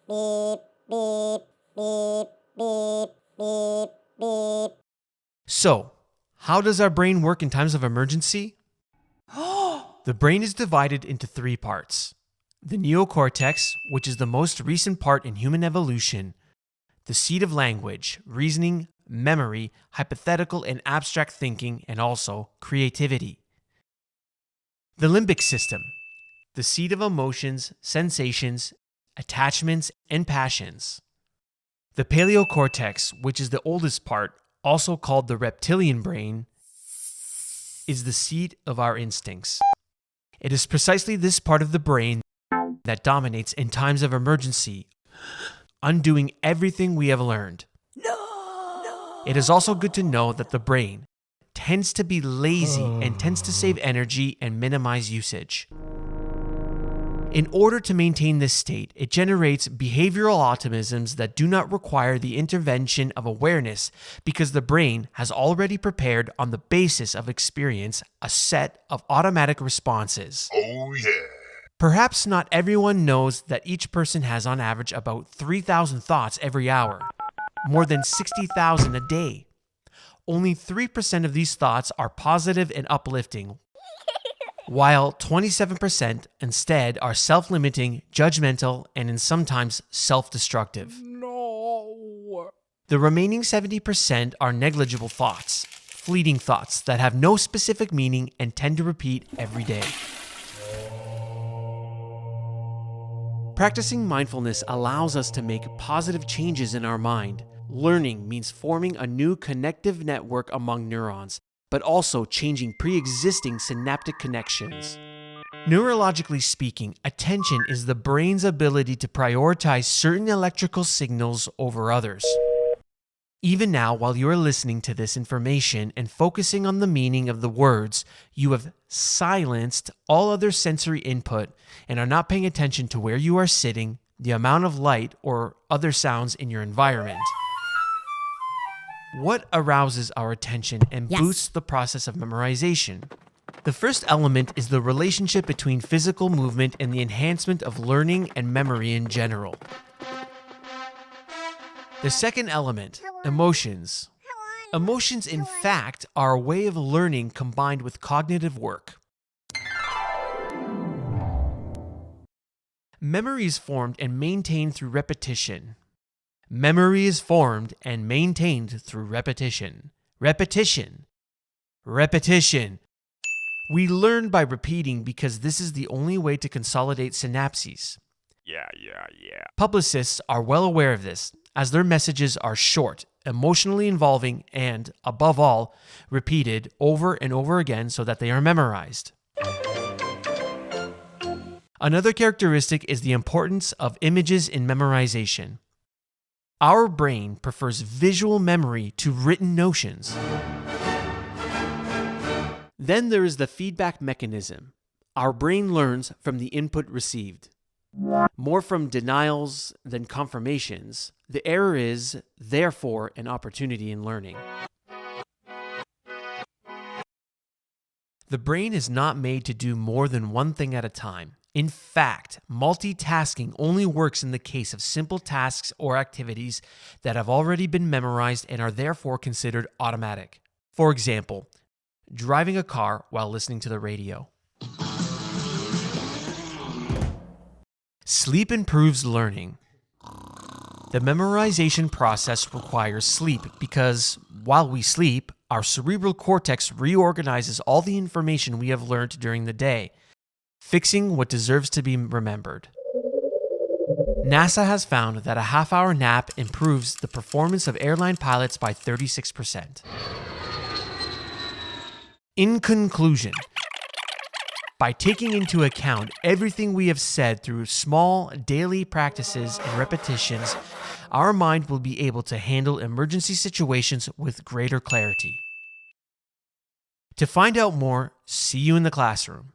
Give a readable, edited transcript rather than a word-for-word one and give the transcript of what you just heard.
beep, beep, beep, beep, beep, beep. So, how does our brain work in times of emergency? The brain is divided into three parts. The neocortex, which is the most recent part in human evolution, the seat of language, reasoning, memory, hypothetical and abstract thinking, and also creativity. The limbic system, the seat of emotions, sensations, attachments, and passions. The paleocortex, which is the oldest part, also called the reptilian brain, is the seat of our instincts. It is precisely this part of the brain that dominates in times of emergency, undoing everything we have learned. It is also good to know that the brain tends to be lazy and tends to save energy and minimize usage. In order to maintain this state, it generates behavioral optimisms that do not require the intervention of awareness because the brain has already prepared on the basis of experience a set of automatic responses. Oh yeah. Perhaps not everyone knows that each person has on average about 3,000 thoughts every hour, more than 60,000 a day. Only 3% of these thoughts are positive and uplifting, while 27% instead are self-limiting, judgmental, and sometimes self-destructive. No. The remaining 70% are negligible thoughts, fleeting thoughts that have no specific meaning and tend to repeat every day. Practicing mindfulness allows us to make positive changes in our mind. Learning means forming a new connective network among neurons, but also changing pre-existing synaptic connections. Neurologically speaking, attention is the brain's ability to prioritize certain electrical signals over others. Even now, while you are listening to this information and focusing on the meaning of the words, you have silenced all other sensory input and are not paying attention to where you are sitting, the amount of light, or other sounds in your environment. What arouses our attention and boosts the process of memorization? The first element is the relationship between physical movement and the enhancement of learning and memory in general. The second element, emotions. Emotions, in fact, are a way of learning combined with cognitive work. Memory is formed and maintained through repetition. Memory is formed and maintained through repetition. Repetition. Repetition. We learn by repeating because this is the only way to consolidate synapses. Yeah. Publicists are well aware of this, as their messages are short, emotionally involving, and, above all, repeated over and over again so that they are memorized. Another characteristic is the importance of images in memorization. Our brain prefers visual memory to written notions. Then there is the feedback mechanism. Our brain learns from the input received. More from denials than confirmations, the error is, therefore, an opportunity in learning. The brain is not made to do more than one thing at a time. In fact, multitasking only works in the case of simple tasks or activities that have already been memorized and are therefore considered automatic. For example, driving a car while listening to the radio. Sleep improves learning. The memorization process requires sleep because, while we sleep, our cerebral cortex reorganizes all the information we have learned during the day, fixing what deserves to be remembered. NASA has found that a half-hour nap improves the performance of airline pilots by 36%. In conclusion, by taking into account everything we have said through small daily practices and repetitions, our mind will be able to handle emergency situations with greater clarity. To find out more, see you in the classroom.